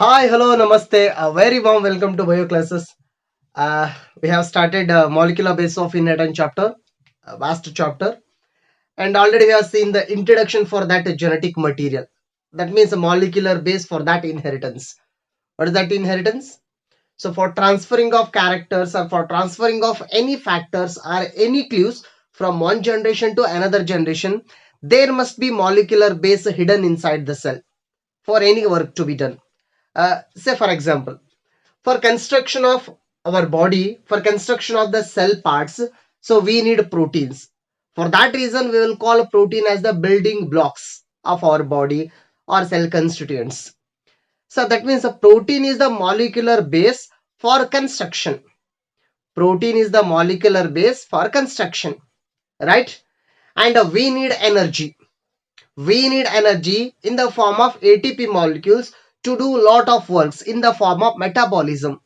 Hi, hello, namaste. A very warm welcome to bio classes. We have started molecular base of inheritance chapter, a vast chapter, and already we have seen the introduction for that genetic material. That means a molecular base for that inheritance. What is that inheritance? So for transferring of characters or for transferring of any factors or any clues from one generation to another generation, there must be molecular base hidden inside the cell for any work to be done. Say for example, for construction of our body, for construction of the cell parts, so we need proteins. For that reason, we will call protein as the building blocks of our body or cell constituents. So that means a protein is the molecular base for construction. Protein is the molecular base for construction, right? And we need energy. We need energy in the form of ATP molecules to do lot of works in the form of metabolism.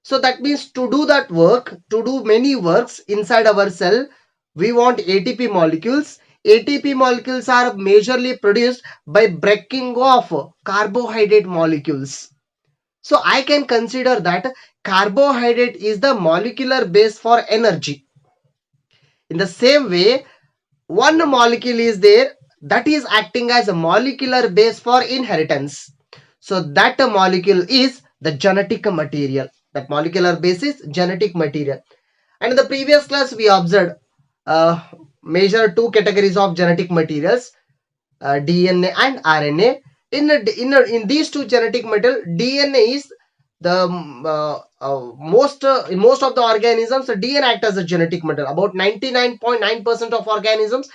So that means to do that work, to do many works inside our cell, we want ATP molecules. ATP molecules are majorly produced by breaking off carbohydrate molecules. So I can consider that carbohydrate is the molecular base for energy. In the same way, one molecule is there that is acting as a molecular base for inheritance. So that molecule is the genetic material. That molecular base is genetic material. And in the previous class, we observed major two categories of genetic materials, DNA and RNA. In these two genetic material, DNA is the in most of the organisms, DNA act as a genetic material. About 99.9% of organisms,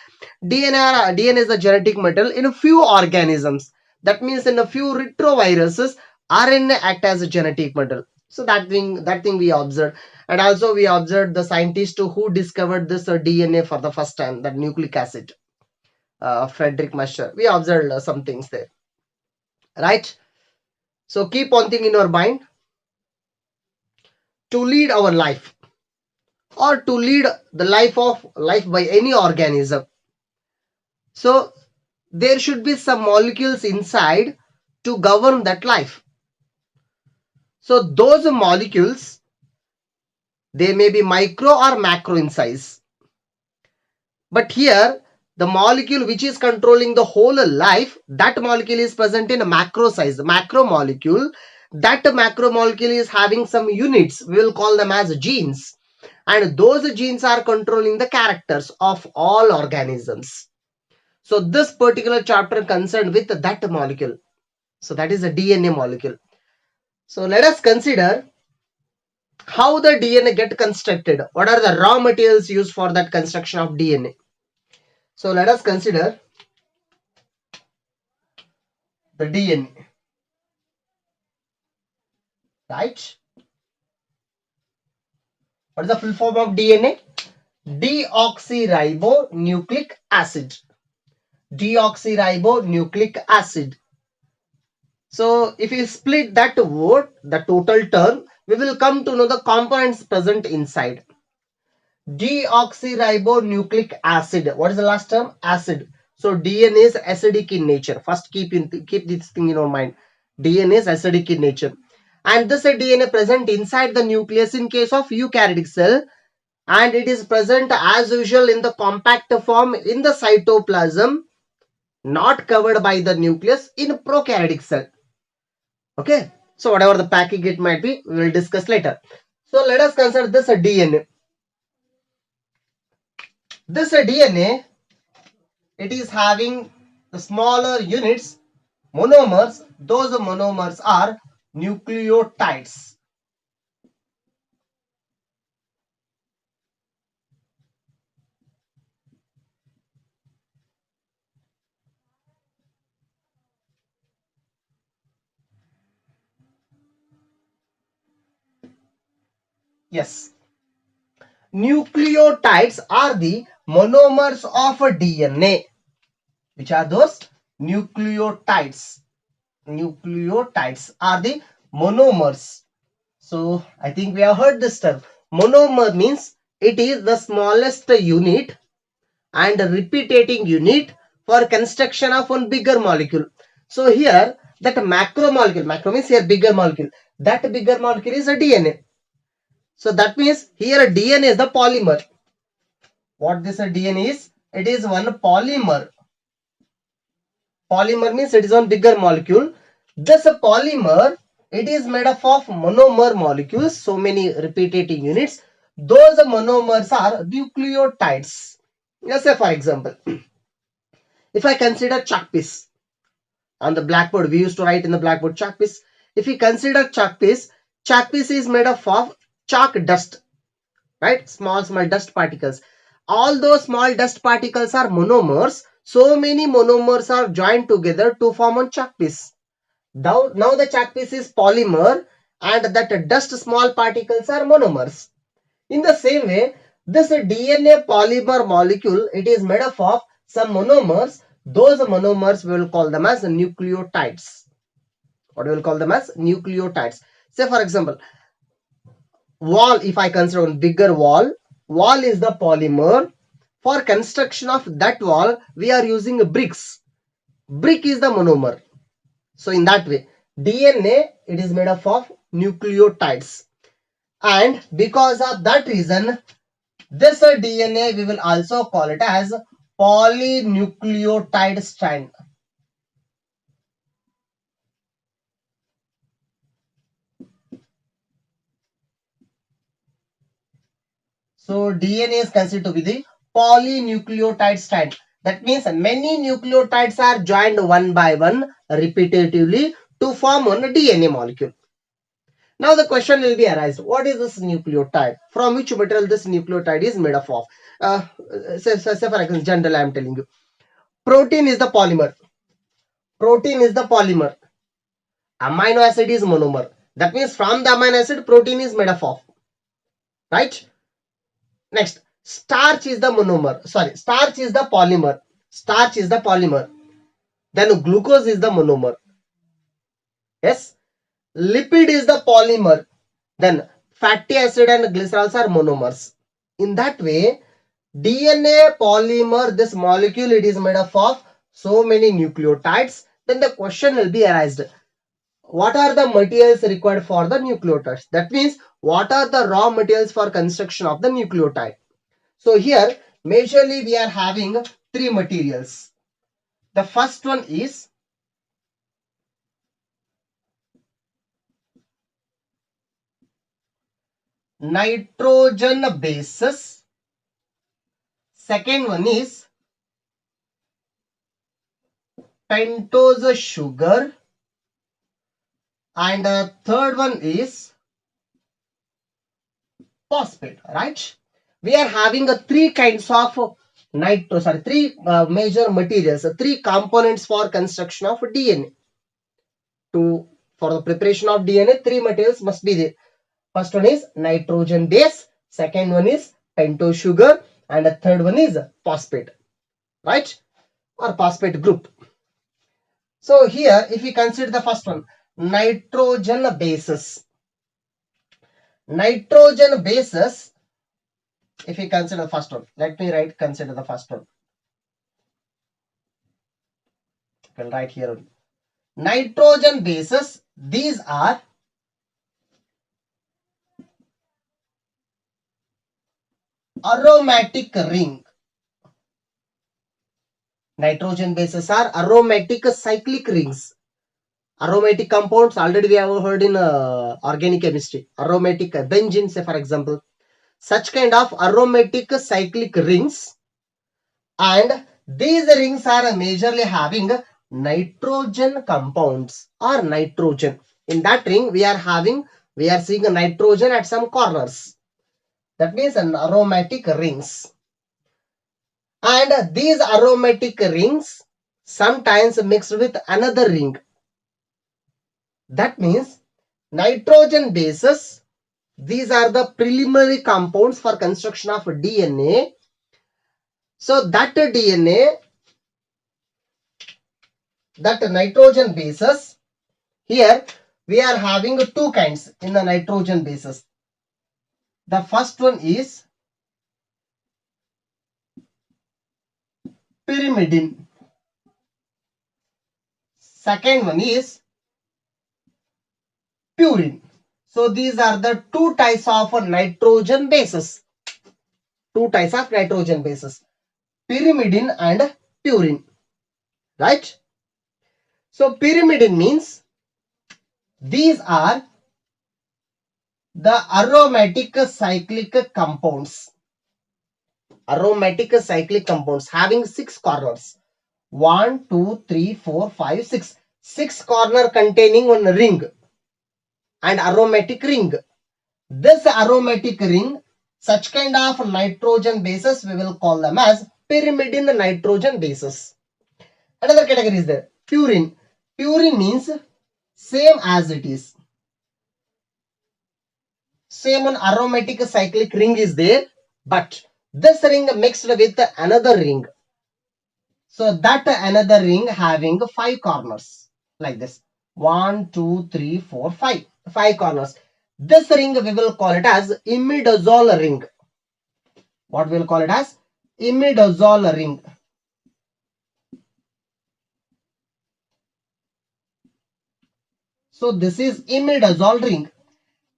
DNA is the genetic material. In a few organisms, that means in a few retroviruses, RNA act as a genetic material. So that thing we observed, and also we observed the scientist who discovered this DNA for the first time, that nucleic acid, Frederick Masher. We observed some things there, right? So keep one thing in your mind: to lead our life or to lead the life by any organism. So there should be some molecules inside to govern that life. So those molecules, they may be micro or macro in size. But here, the molecule which is controlling the whole life, that molecule is present in a macro size, macro molecule. That macro molecule is having some units. We will call them as genes. And those genes are controlling the characters of all organisms. So this particular chapter concerned with that molecule. So that is a DNA molecule. So let us consider how the DNA get constructed. What are the raw materials used for that construction of DNA? So let us consider the DNA, right? What is the full form of DNA? Deoxyribonucleic acid. Deoxyribonucleic acid. So if we split that word, the total term, we will come to know the components present inside. Deoxyribonucleic acid. What is the last term? Acid. So DNA is acidic in nature. First keep this thing in your mind. DNA is acidic in nature. And this DNA present inside the nucleus in case of eukaryotic cell, and it is present as usual in the compact form in the cytoplasm, not covered by the nucleus in prokaryotic cell. Okay, so whatever the packing it might be, we will discuss later. So let us consider this a DNA. This a DNA, it is having the smaller units, monomers. Those monomers are nucleotides. Yes, nucleotides are the monomers of a DNA. Which are those? Nucleotides. Nucleotides are the monomers. So I think we have heard this term. Monomer means it is the smallest unit and repeating unit for construction of one bigger molecule. So here that macromolecule, macro means here bigger molecule, that bigger molecule is a DNA. So that means here DNA is the polymer. What this DNA is? It is one polymer. Polymer means it is one bigger molecule. This polymer, it is made up of monomer molecules, so many repeated units. Those monomers are nucleotides. Let's say for example, if I consider chalk piece on the blackboard, we used to write in the blackboard chalk piece. If we consider chalk piece is made up of chalk dust, right? Small dust particles. All those small dust particles are monomers. So many monomers are joined together to form one chalk piece. Now the chalk piece is polymer and that dust small particles are monomers. In the same way, this DNA polymer molecule, it is made up of some monomers. Those monomers we will call them as nucleotides. What we will call them as nucleotides. Say for example, wall, if I consider one bigger wall is the polymer. For construction of that wall, we are using bricks. Brick is the monomer. So in that way, DNA, it is made up of nucleotides. And because of that reason, this DNA we will also call it as polynucleotide strand. So DNA is considered to be the polynucleotide strand. That means many nucleotides are joined one by one repetitively to form one DNA molecule. Now the question will be arised, what is this nucleotide? From which material this nucleotide is made up of? Say for example, general I am telling you. Protein is the polymer. Protein is the polymer. Amino acid is monomer. That means from the amino acid, protein is made up of. Right? Next, starch is the monomer. Sorry, starch is the polymer. Starch is the polymer. Then glucose is the monomer. Yes. Lipid is the polymer. Then fatty acid and glycerols are monomers. In that way, DNA polymer, this molecule, it is made up of so many nucleotides. Then the question will be arised. What are the materials required for the nucleotides? That means what are the raw materials for construction of the nucleotide? So here majorly we are having three materials. The first one is nitrogen bases. Second one is pentose sugar. And the third one is phosphate, right? We are having three kinds of three major materials, three components for construction of DNA. For the preparation of DNA, three materials must be there. First one is nitrogen base, second one is pentose sugar, and the third one is phosphate, right? Or phosphate group. So here, if we consider the first one, nitrogen bases. Nitrogen bases, if we consider the first one, let me consider the first one. I will write here. Nitrogen bases, these are aromatic ring. Nitrogen bases are aromatic cyclic rings. Aromatic compounds, already we have heard in organic chemistry. Aromatic benzene, say for example. Such kind of aromatic cyclic rings. And these rings are majorly having nitrogen compounds or nitrogen. In that ring, we are seeing a nitrogen at some corners. That means an aromatic rings. And these aromatic rings sometimes mixed with another ring. That means nitrogen bases, these are the preliminary compounds for construction of DNA. So that DNA, that nitrogen bases, here we are having two kinds in the nitrogen bases. The first one is pyrimidine. Second one is purine. So these are the two types of nitrogen bases. Two types of nitrogen bases, pyrimidine and purine, right? So pyrimidine means these are the aromatic cyclic compounds. Aromatic cyclic compounds having 6 corners. 1, 2, 3, 4, 5, 6. 6 corner containing one ring and aromatic ring. This aromatic ring, such kind of nitrogen bases, we will call them as pyrimidine nitrogen bases. Another category is there, purine. Purine means same as it is. Same one aromatic cyclic ring is there, but this ring mixed with another ring. So that another ring having 5 corners like this. 1, 2, 3, 4, 5. 5 corners. This ring we will call it as imidazole ring. What we will call it as? Imidazole ring. So this is imidazole ring.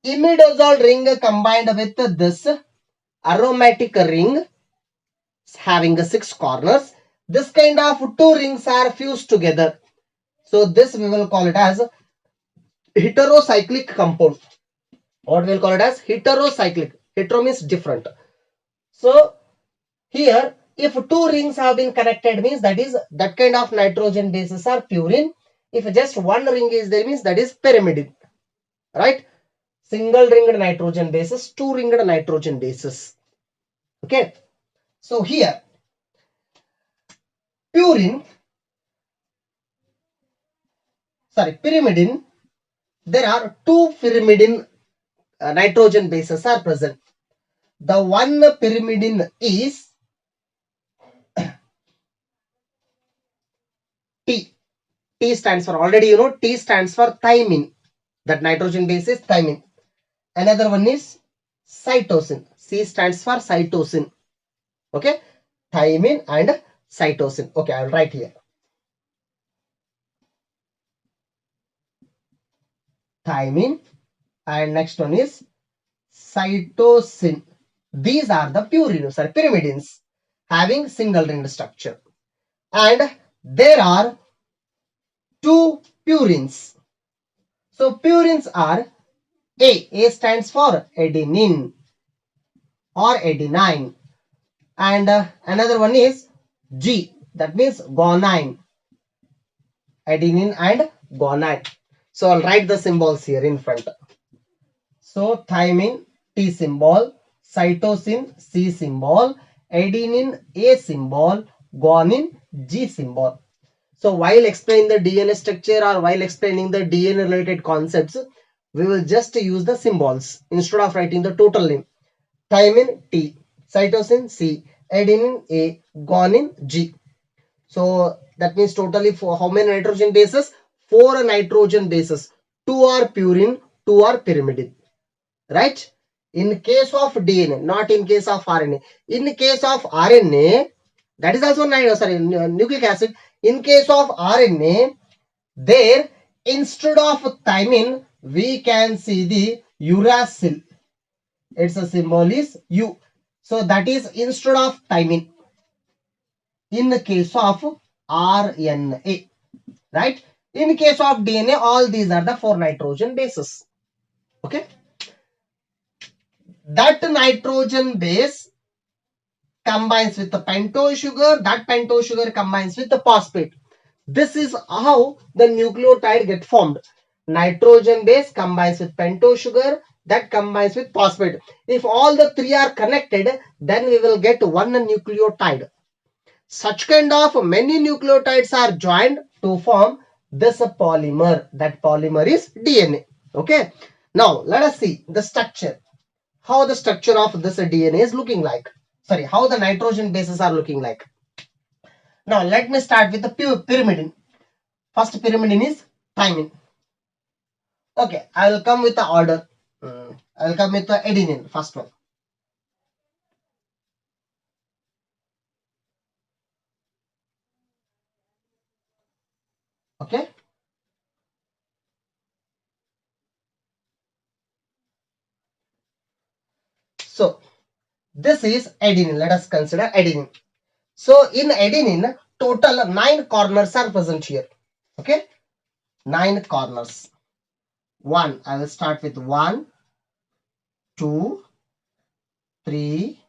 Imidazole ring combined with this aromatic ring having 6 corners. This kind of two rings are fused together. So this we will call it as heterocyclic compound. What we will call it as? Heterocyclic. Hetero means different. So here, if two rings have been connected, means that is that kind of nitrogen bases are purine. If just one ring is there, means that is pyrimidine, right? Single ringed nitrogen bases, two ringed nitrogen bases. Okay. So here, pyrimidine, there are two pyrimidine nitrogen bases are present. The one pyrimidine is T. T stands for, already you know, T stands for thymine. That nitrogen base is thymine. Another one is cytosine. C stands for cytosine. Okay. Thymine and cytosine. Okay, I will write here. Thymine and next one is cytosine. These are the pyrimidines having single ringed structure. And there are two purines. So purines are A stands for adenine or adenine. And another one is G, that means guanine. Adenine and guanine. So I'll write the symbols here in front. So thymine T symbol, cytosine C symbol, adenine A symbol, guanine G symbol. So while explaining the DNA structure or while explaining the DNA related concepts, we will just use the symbols instead of writing the total name. Thymine T, cytosine C, adenine A, guanine G. So that means totally for how many nitrogen bases? 4 nitrogen bases. 2 are purine, 2 are pyrimidine. Right? In case of DNA, not in case of RNA. In case of RNA, that is also nucleic acid. In case of RNA, there instead of thymine, we can see the uracil. Its symbol is U. So that is instead of thymine. In the case of RNA, right? In case of DNA, all these are the 4 nitrogen bases. Okay. That nitrogen base combines with the pentose sugar. That pentose sugar combines with the phosphate. This is how the nucleotide get formed. Nitrogen base combines with pentose sugar. That combines with phosphate. If all the three are connected, then we will get one nucleotide. Such kind of many nucleotides are joined to form this polymer. That polymer is DNA. Okay. Now let us see the structure. How the structure of this DNA is looking like. Sorry, how the nitrogen bases are looking like. Now let me start with the pyrimidine. First pyrimidine is thymine. Okay, I will come with the order. I will come with the adenine, first one. Okay. So this is adenine. Let us consider adenine. So in adenine, total 9 corners are present here. Okay, 9 corners. I will start with 1, 2, 3,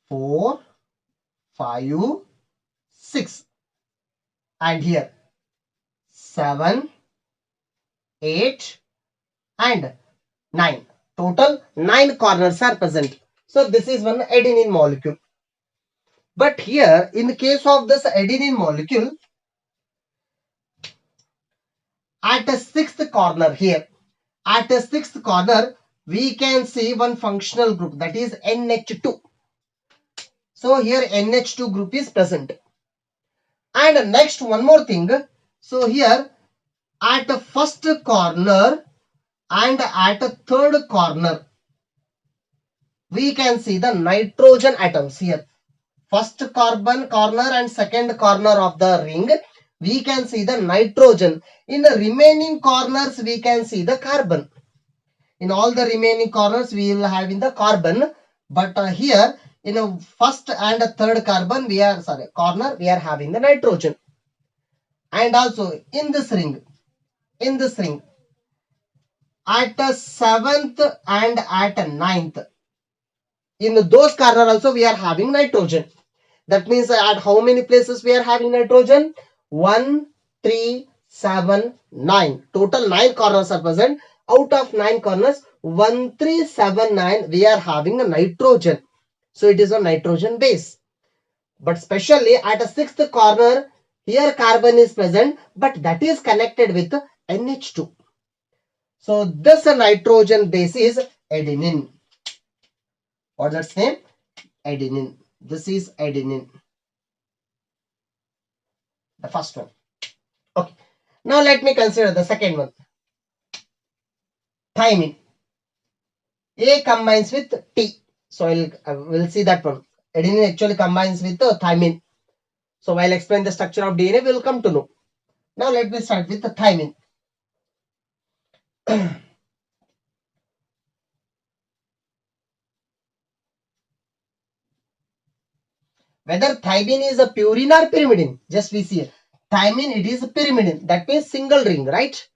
4, 5, 6, and here 7, 8, and 9. Total 9 corners are present. So this is one adenine molecule. But here, in the case of this adenine molecule, at a 6th corner here, at a 6th corner, we can see one functional group, that is NH2. So here NH2 group is present. And next, one more thing. So here at the first corner and at the third corner, we can see the nitrogen atoms here. First carbon corner and second corner of the ring, we can see the nitrogen. In the remaining corners, we can see the carbon. In all the remaining corners, we will have in the carbon. But here, in the first and third carbon, corner, we are having the nitrogen. And also in this ring, at the 7th and at 9th, in those corner also we are having nitrogen. That means at how many places we are having nitrogen? 1, 3, 7, 9. Total 9 corners are present. Out of 9 corners, 1, 3, 7, 9, we are having a nitrogen. So it is a nitrogen base. But especially at a 6th corner, here carbon is present, but that is connected with NH2. So this nitrogen base is adenine. What's its name? Adenine. This is adenine. The first one. Okay. Now let me consider the second one. Thymine. A combines with T. So we'll see that one. Adenine actually combines with thymine. So while explain the structure of DNA, we will come to know. Now let me start with the thymine. Whether thymine is a purine or pyrimidine, just we see. Thymine, it is a pyrimidine. That means single ring, right?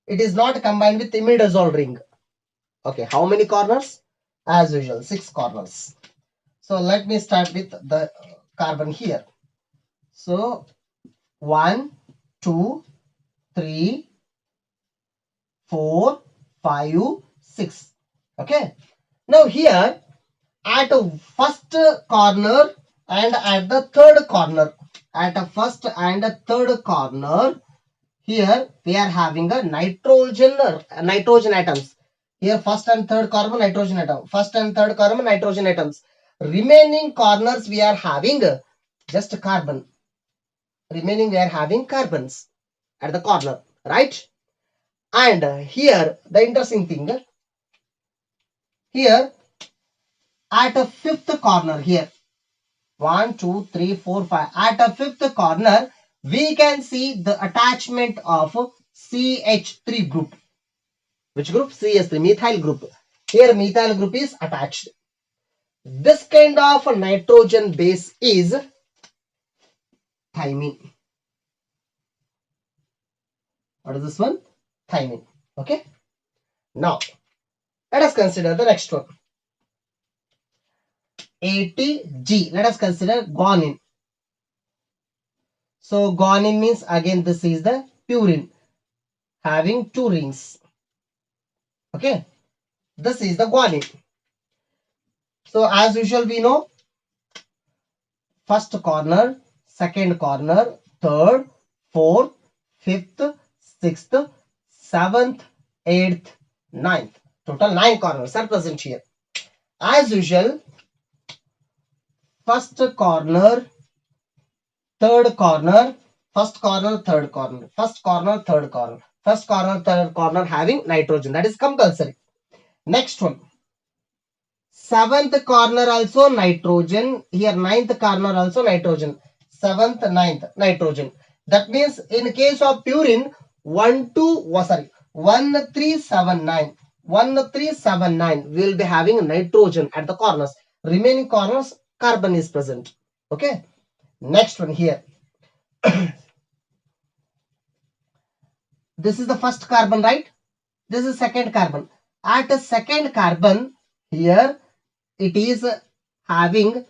It is not combined with imidazole ring. Okay, how many corners? As usual, 6 corners. So let me start with the carbon here. So 1, 2, 3, 4, 5, 6. Okay. Now here at the first corner and at the third corner, here we are having a nitrogen atoms. Here first and third carbon nitrogen atom. First and third carbon nitrogen atoms. Remaining corners we are having just carbon. Remaining we are having carbons at the corner, right? And here the interesting thing, here at a 5th corner here, 1, 2, 3, 4, 5. At a 5th corner, we can see the attachment of CH3 group. Which group? CH3, methyl group. Here methyl group is attached. This kind of nitrogen base is thymine. What is this one? Thymine. Okay. Now, let us consider the next one. ATG. Let us consider guanine. So guanine means again this is the purine having 2 rings. Okay. This is the guanine. So as usual we know first corner, second corner, third, fourth, fifth, sixth, 7th, 8th, 9th. Total 9 corners are present here. As usual, first corner, third corner, first corner, third corner, first corner, third corner, first corner, third corner having nitrogen. That is compulsory. Next one. 7th corner also nitrogen. Here 9th corner also nitrogen. 7th, 9th nitrogen. That means in case of purine 1, 3, 7, 9. 1379 we will be having nitrogen at the corners. Remaining corners carbon is present. Okay. Next one here. This is the first carbon, right? This is second carbon. At a second carbon here it is having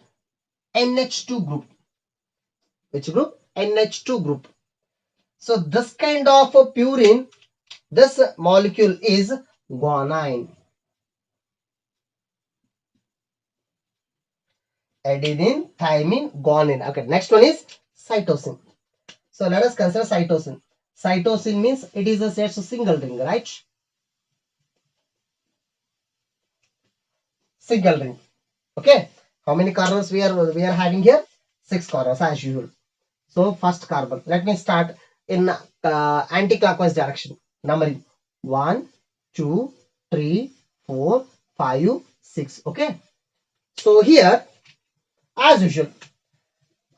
NH2 group. Which group? NH2 group. So this kind of purine, this molecule is guanine. Adenine, thymine, guanine. Okay, next one is cytosine. So let us consider cytosine. Cytosine means it is a single ring, right? Single ring. Okay. How many corners we are having here? 6 corners as usual. So first carbon. Let me start in anti-clockwise direction. Numbering 1, 2, 3, 4, 5, 6. Okay. So here, as usual,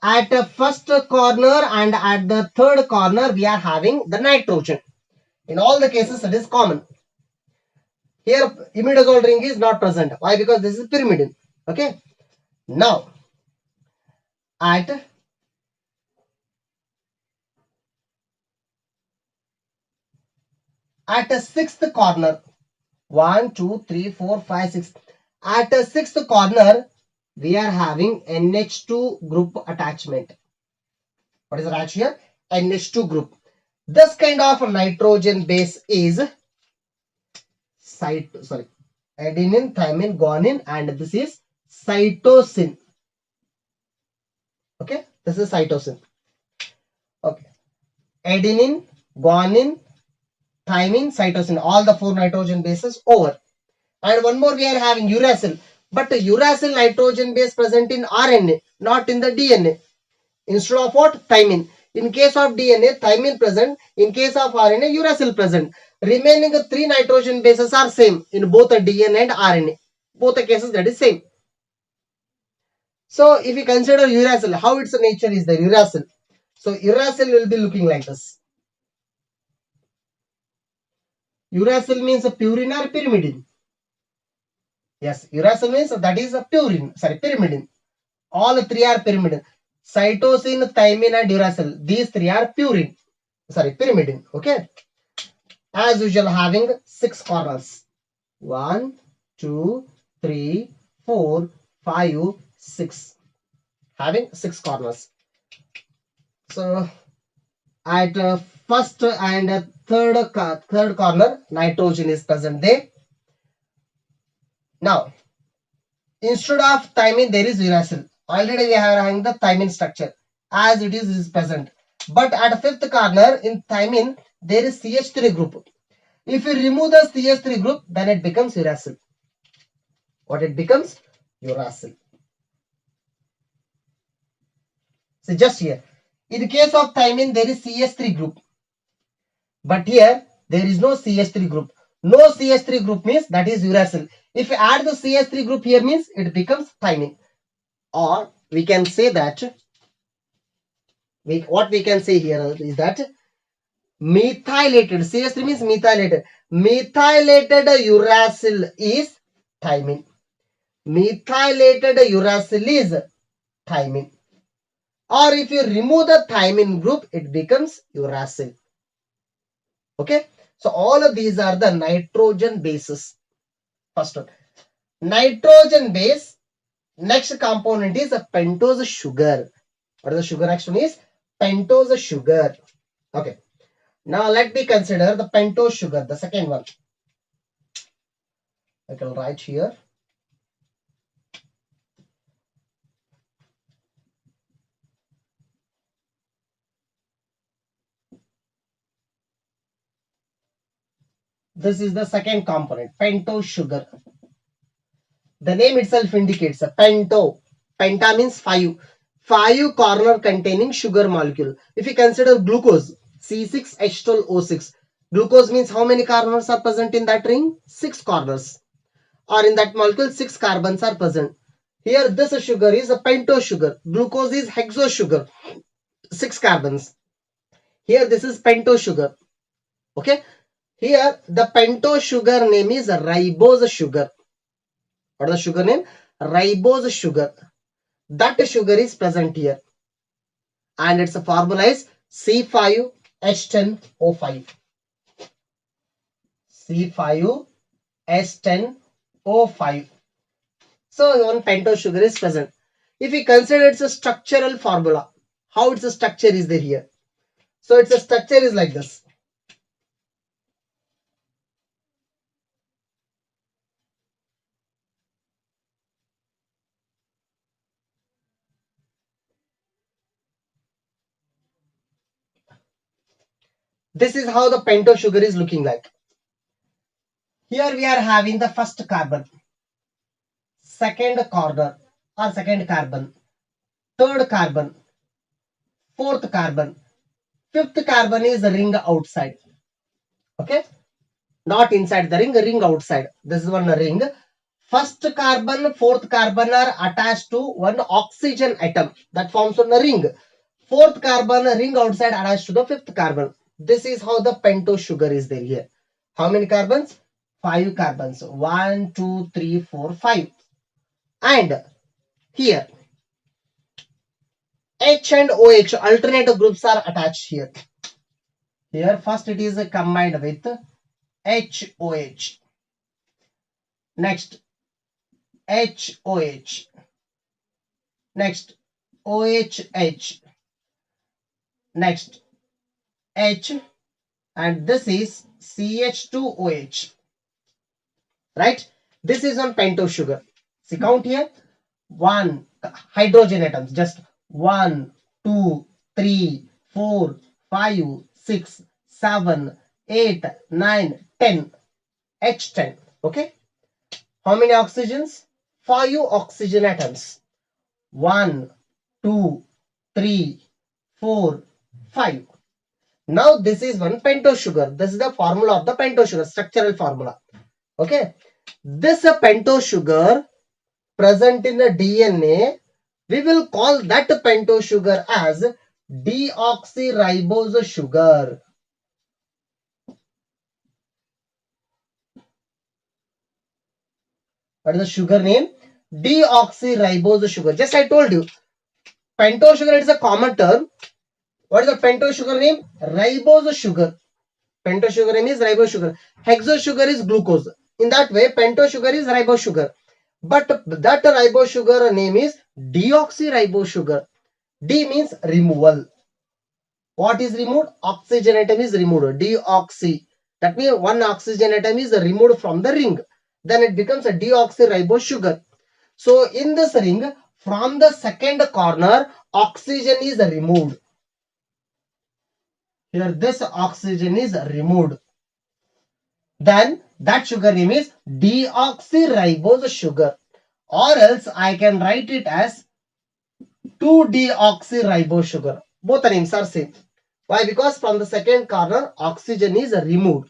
at the first corner and at the third corner, we are having the nitrogen. In all the cases, it is common. Here, imidazole ring is not present. Why? Because this is pyrimidine. Okay. Now, at a sixth corner, 1, 2, 3, 4, 5, 6. At a sixth corner, we are having NH2 group attachment. What is attached here? NH2 group. This kind of nitrogen base is adenine, thymine, guanine, and this is cytosine. Okay, this is cytosine. Okay, adenine, guanine, thymine, cytosine, all the 4 nitrogen bases over. And one more we are having uracil. But uracil nitrogen base present in RNA, not in the DNA. Instead of what? Thymine. In case of DNA, thymine present. In case of RNA, uracil present. Remaining 3 nitrogen bases are same in both the DNA and RNA. Both the cases that is same. So if you consider uracil, how its nature is the uracil. So uracil will be looking like this. Uracil means a purine or pyrimidine. Yes, uracil means that is a pyrimidine. All 3 are pyrimidine. Cytosine, thymine and uracil. These 3 are pyrimidine. Okay. As usual, having 6 corners. 1, 2, 3, 4, 5, 6. Having 6 corners. So at first and third corner, nitrogen is present there. Now, instead of thymine, there is uracil. Already we are having the thymine structure as it is present. But at fifth corner in thymine, there is CH3 group. If you remove the CH3 group, then it becomes uracil. What it becomes? Uracil. So just here. In the case of thymine, there is CH3 group. But here, there is no CH3 group. No CH3 group means that is uracil. If you add the CH3 group here means it becomes thymine. Or we can say that, what we can say here is that methylated, CH3 means methylated. Methylated uracil is thymine. Methylated uracil is thymine. Or if you remove the thymine group, it becomes uracil. Okay. So all of these are the nitrogen bases. First one. Nitrogen base. Next component is a pentose sugar. What is the sugar next one is? Pentose sugar. Okay. Now let me consider the pentose sugar, the second one. I can write here. This is the second component, pentose sugar. The name itself indicates a pento. Penta means 5. 5 corner containing sugar molecule. If you consider glucose, C6H12O6. Glucose means how many corners are present in that ring? 6 corners. Or in that molecule, 6 carbons are present. Here, this sugar is a pentose sugar. Glucose is hexose sugar. 6 carbons. Here, this is pentose sugar. Okay. Here the pentose sugar name is ribose sugar. What is the sugar name? Ribose sugar. That sugar is present here, and its formula is C5H10O5. C5H10O5. So one pentose sugar is present. If we consider its a structural formula, how its a structure is there here? So its a structure is like this. This is how the pentose sugar is looking like. Here we are having the first carbon, second corner or second carbon, third carbon, fourth carbon, fifth carbon is the ring outside. Okay, not inside the ring outside. This is one ring. First carbon, fourth carbon are attached to one oxygen atom that forms one ring. Fourth carbon ring outside attached to the fifth carbon. This is how the pentose sugar is there here. How many carbons? 5 carbons. 1, 2, 3, 4, 5. And here H and OH alternate groups are attached here. Here first it is combined with HOH. Next HOH. Next OHH. Next H, and this is CH2OH. Right? This is on pentose sugar. See, count here. 1 hydrogen atoms, just 1, 2, 3, 4, 5, 6, 7, 8, 9, 10. H10. Okay. How many oxygens? 5 oxygen atoms. 1, 2, 3, 4, 5. Now this is one pentose sugar. This is the formula of the pentose sugar, structural formula. Okay. This pentose sugar present in the DNA, we will call that pentose sugar as deoxyribose sugar. What is the sugar name? Deoxyribose sugar. Just I told you, pentose sugar is a common term. What is the pentose sugar name? Ribose sugar. Pentose sugar name is ribose sugar. Hexose sugar is glucose. In that way, pentose sugar is ribose sugar. But that ribose sugar name is deoxyribose sugar. D means removal. What is removed? Oxygen atom is removed. Deoxy. That means one oxygen atom is removed from the ring. Then it becomes a deoxyribose sugar. So in this ring, from the second corner, oxygen is removed. Here this oxygen is removed. Then that sugar name is deoxyribose sugar. Or else I can write it as 2-deoxyribose sugar. Both the names are same. Why? Because from the second corner, oxygen is removed.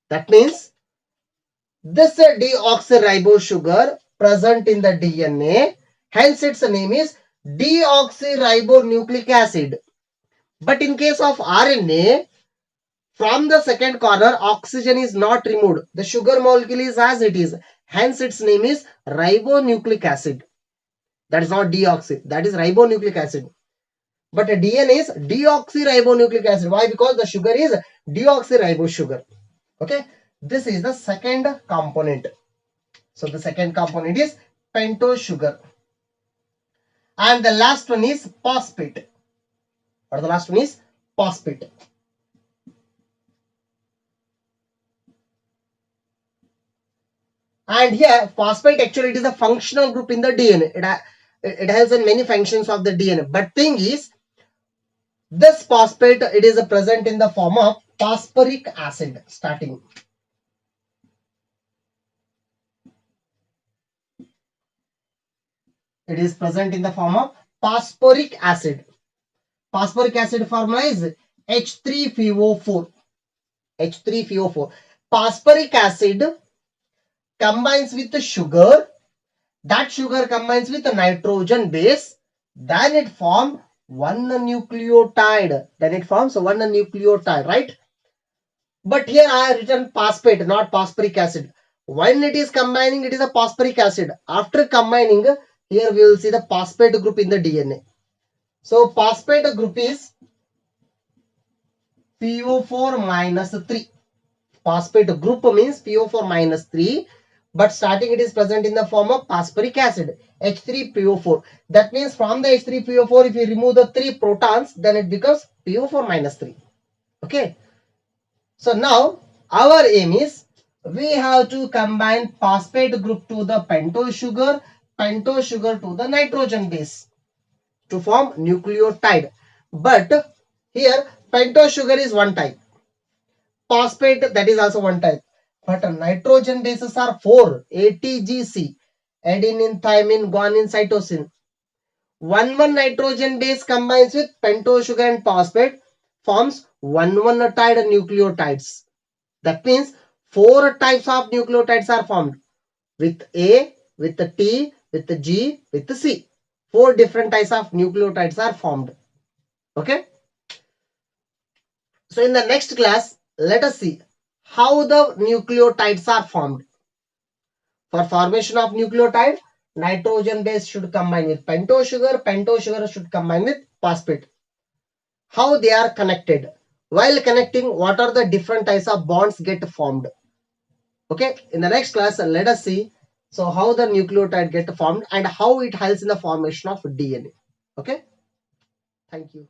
That means this deoxyribose sugar present in the DNA, hence its name is deoxyribonucleic acid. But in case of RNA, from the second corner, oxygen is not removed. The sugar molecule is as it is. Hence its name is ribonucleic acid. That is not deoxy. That is ribonucleic acid. But DNA is deoxyribonucleic acid. Why? Because the sugar is deoxyribose sugar. Okay. This is the second component. So the second component is pentose sugar. And the last one is phosphate. Or the last one is phosphate. And here phosphate actually it is a functional group in the DNA. It has many functions of the DNA. But thing is, this phosphate it is present in the form of phosphoric acid starting. It is present in the form of phosphoric acid. Phosphoric acid formula is H3PO4. H3PO4. Phosphoric acid combines with the sugar. That sugar combines with the nitrogen base. Then it forms one nucleotide. Right? But here I have written phosphate, not phosphoric acid. When it is combining, it is a phosphoric acid. After combining, here we will see the phosphate group in the DNA. So phosphate group is PO4 minus 3. Phosphate group means PO4 minus 3, but starting it is present in the form of phosphoric acid, H3PO4. That means from the H3PO4, if you remove the 3 protons, then it becomes PO4 minus 3. Okay. So now our aim is we have to combine phosphate group to the pentose sugar to the nitrogen base to form nucleotide. But here pentose sugar is one type, phosphate that is also one type, but nitrogen bases are 4, ATGC, adenine, thymine, guanine, cytosine. One nitrogen base combines with pentose sugar and phosphate forms one-tide nucleotides. That means 4 types of nucleotides are formed with A, with the T, with the G, with the C. 4 different types of nucleotides are formed. Okay. So in the next class, let us see how the nucleotides are formed. For formation of nucleotide, nitrogen base should combine with pentose sugar should combine with phosphate. How they are connected. While connecting, what are the different types of bonds get formed? Okay, in the next class, let us see so how the nucleotide get formed and how it helps in the formation of DNA. Okay, thank you.